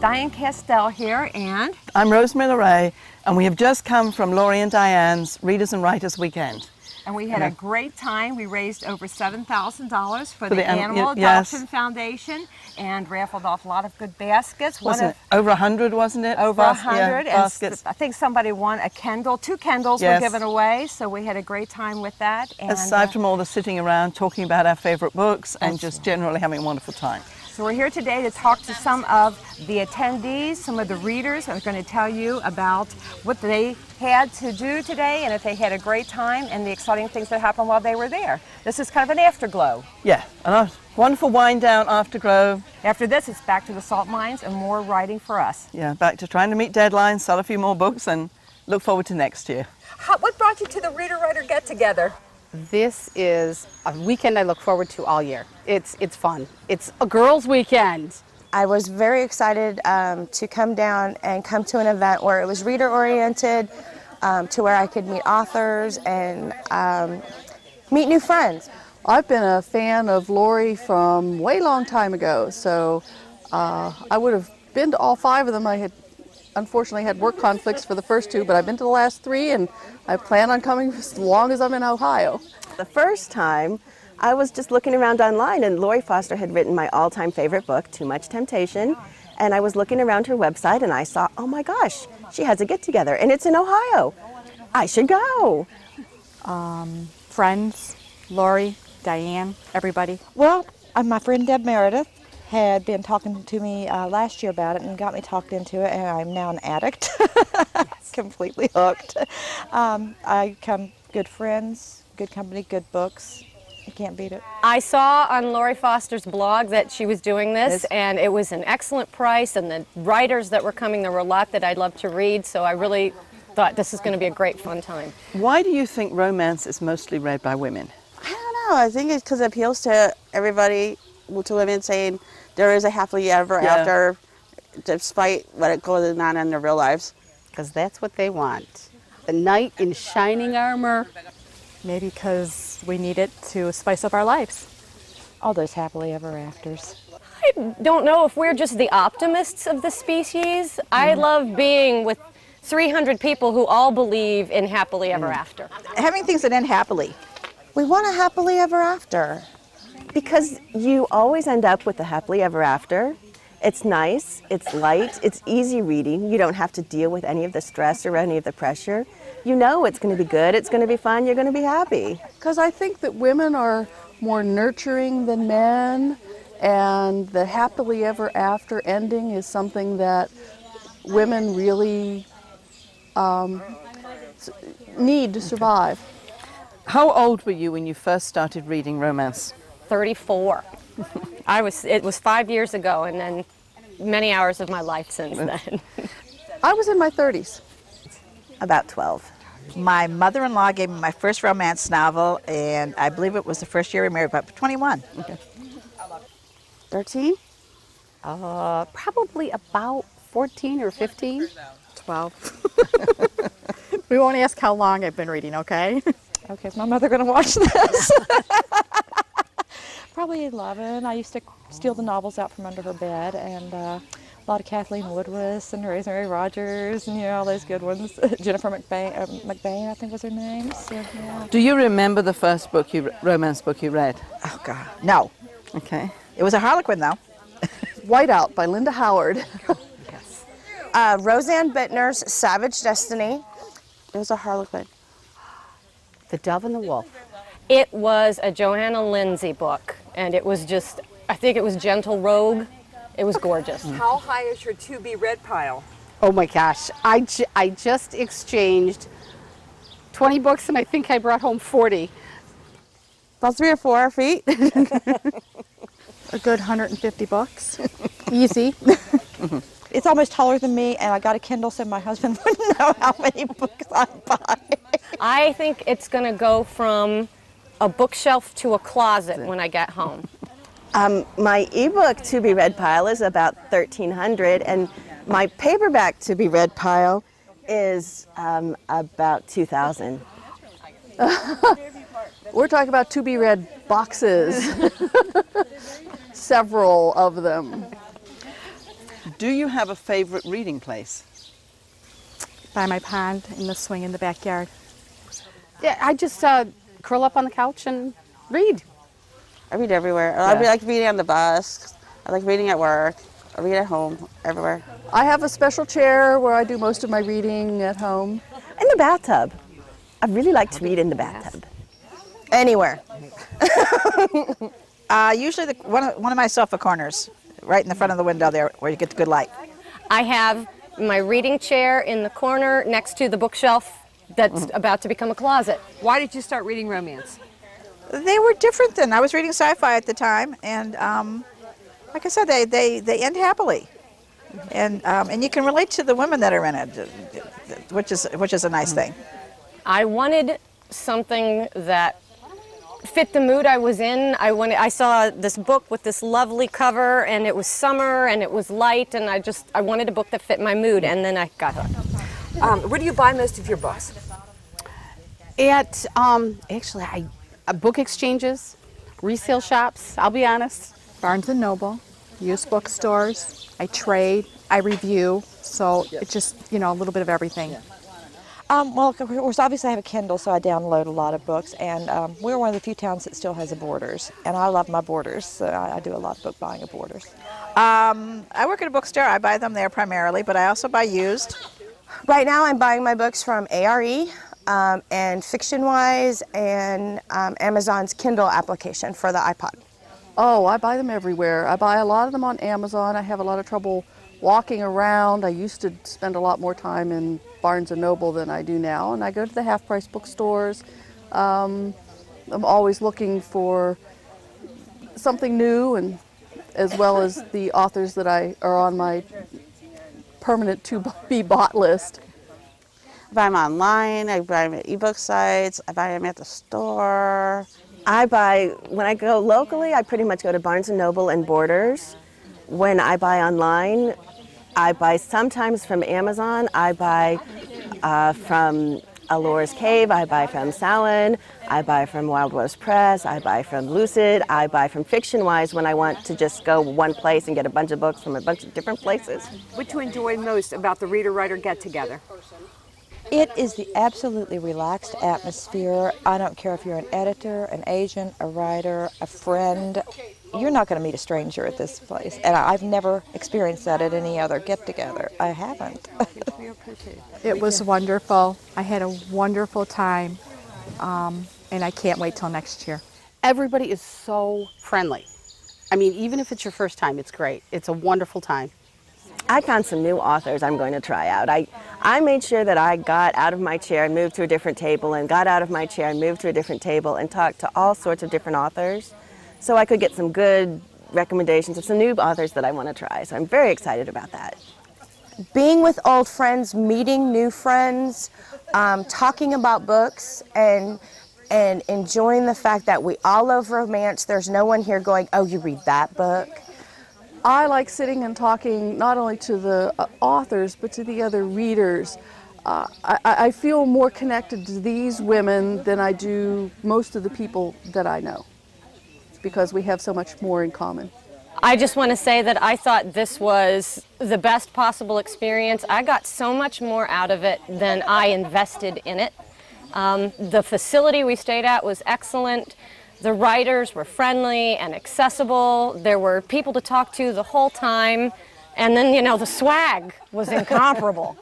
Dianne Castell here, and I'm Rosemary Ray, and we have just come from Laurie and Diane's Readers and Writers Weekend. And we had a great time. We raised over $7,000 for the Animal Adoption Foundation and raffled off a lot of good baskets. Wasn't it over 100, wasn't it? Over 100. Yeah, baskets. I think somebody won a Kindle. 2 Kindles were given away, so we had a great time with that. And, aside from all the sitting around talking about our favorite books and just generally having a wonderful time. So we're here today to talk to some of the attendees, some of the readers. I'm going to tell you about what they had to do today and if they had a great time and the exciting things that happened while they were there. This is kind of an afterglow. Yeah, a wonderful wind down afterglow. After this, it's back to the salt mines and more writing for us. Yeah, back to trying to meet deadlines, sell a few more books, and look forward to next year. What brought you to the Reader-Writer Get-Together? This is a weekend I look forward to all year. It's fun. It's a girls' weekend. I was very excited to come down and come to an event where it was reader-oriented, to where I could meet authors and meet new friends. I've been a fan of Laurie from way long time ago, so I would have been to all 5 of them. I had unfortunately had work conflicts for the first 2, but I've been to the last 3, and I plan on coming as long as I'm in Ohio. The first time, I was just looking around online, and Laurie Foster had written my all-time favorite book, Too Much Temptation, and I was looking around her website, and I saw, oh my gosh, she has a get-together, and it's in Ohio. I should go. Friends, Laurie, Dianne, everybody. Well, my friend Deb Meredith had been talking to me last year about it and got me talked into it, and I'm now an addict. Completely hooked. I become good friends, good company, good books. You can't beat it. I saw on Laurie Foster's blog that she was doing this, and it was an excellent price, and the writers that were coming, there were a lot that I'd love to read, so I really thought this is going to be a great fun time. Why do you think romance is mostly read by women? I don't know. I think it's because it appeals to everybody, to women, saying there is a happily ever after, despite what goes on in their real lives. Because that's what they want. The knight in shining armor. Maybe because we need it to spice up our lives. All those happily ever afters. I don't know if we're just the optimists of the species. I love being with 300 people who all believe in happily ever after. Having things that end happily. We want a happily ever after. Because you always end up with a happily ever after. It's nice, it's light, it's easy reading. You don't have to deal with any of the stress or any of the pressure. You know it's going to be good, it's going to be fun, you're going to be happy. Because I think that women are more nurturing than men, and the happily ever after ending is something that women really need to survive. How old were you when you first started reading romance? 34. It was 5 years ago, and then many hours of my life since then. I was in my 30s. About 12. My mother-in-law gave me my first romance novel, and I believe it was the first year we married, about 21. Okay. 13? Probably about 14 or 15. 12. We won't ask how long I've been reading, okay? Okay, is my mother going to watch this? Probably 11. I used to steal the novels out from under her bed, and a lot of Kathleen Woodruss and Rosemary Rogers, and all those good ones. Jennifer McBain, I think was her name. So, yeah. Do you remember the first romance book you read? Oh, God. No. Okay. It was a Harlequin, though. Whiteout by Linda Howard. Yes. Roseanne Bittner's Savage Destiny. It was a Harlequin. The Dove and the Wolf. It was a Johanna Lindsay book, and it was just, I think it was Gentle Rogue. It was gorgeous. How high is your to-be-read pile? Oh my gosh, I just exchanged 20 books, and I think I brought home 40. About 3 or 4 feet. A good 150 books. Easy. It's almost taller than me, and I got a Kindle so my husband wouldn't know how many books I buy. I think it's going to go from a bookshelf to a closet when I get home. My ebook to-be-read pile is about 1,300, and my paperback to-be-read pile is about 2,000. We're talking about to-be-read boxes. Several of them. Do you have a favorite reading place? By my pond, in the swing in the backyard. Yeah, I just curl up on the couch and read. I read everywhere. Yeah. I like reading on the bus. I like reading at work. I read at home, everywhere. I have a special chair where I do most of my reading at home. In the bathtub. I really like to read in the bathtub. Anywhere. Usually one of my sofa corners, right in the front of the window there, where you get the good light. I have my reading chair in the corner next to the bookshelf that's about to become a closet. Why did you start reading romance? They were different then. I was reading sci-fi at the time, and like I said, they end happily, and you can relate to the women that are in it, which is a nice thing. I wanted something that fit the mood I was in. I saw this book with this lovely cover, and it was summer, and it was light, and I wanted a book that fit my mood, and then I got hooked. Where do you buy most of your books? At actually, book exchanges, resale shops. I'll be honest. Barnes & Noble, used bookstores. I trade, I review, so it's just, a little bit of everything. Well, of course, obviously I have a Kindle, so I download a lot of books, and we're one of the few towns that still has a Borders, and I love my Borders, so I do a lot of book buying at Borders. I work at a bookstore. I buy them there primarily, but I also buy used. Right now I'm buying my books from ARE and FictionWise and Amazon's Kindle application for the iPod. Oh, I buy them everywhere. I buy a lot of them on Amazon. I have a lot of trouble walking around. I used to spend a lot more time in Barnes & Noble than I do now, and I go to the half-price bookstores. I'm always looking for something new, and as well as the authors that are on my permanent to-be-bought list. I buy them online, I buy them at ebook sites, I buy them at the store. When I go locally, I pretty much go to Barnes & Noble and Borders. When I buy online, I buy sometimes from Amazon. I buy from Alora's Cave. I buy from Samhain. I buy from Wild Rose Press. I buy from Lucid. I buy from FictionWise when I want to just go one place and get a bunch of books from a bunch of different places. What do you enjoy most about the reader-writer get-together? It is the absolutely relaxed atmosphere. I don't care if you're an editor, an agent, a writer, a friend. You're not going to meet a stranger at this place. And I've never experienced that at any other get-together. I haven't. It was wonderful. I had a wonderful time, and I can't wait till next year. Everybody is so friendly. I mean, even if it's your first time, it's great. It's a wonderful time. I found some new authors I'm going to try out. I made sure that I got out of my chair and moved to a different table, and got out of my chair and moved to a different table, and talked to all sorts of different authors, so I could get some good recommendations of some new authors that I want to try. So I'm very excited about that. Being with old friends, meeting new friends, talking about books, and enjoying the fact that we all love romance. There's no one here going, oh, you read that book? I like sitting and talking not only to the authors, but to the other readers. I feel more connected to these women than I do most of the people that I know, because we have so much more in common. I just want to say that I thought this was the best possible experience. I got so much more out of it than I invested in it. The facility we stayed at was excellent. The writers were friendly and accessible. There were people to talk to the whole time. And then, the swag was incomparable.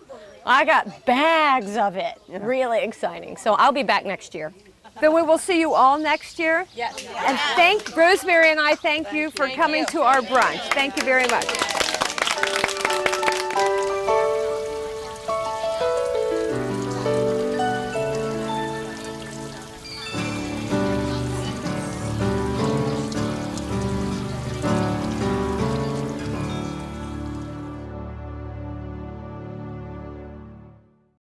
I got bags of it. Really exciting. So I'll be back next year. Then we will see you all next year. Yes. And Rosemary and I thank you for coming to our brunch. Thank you very much.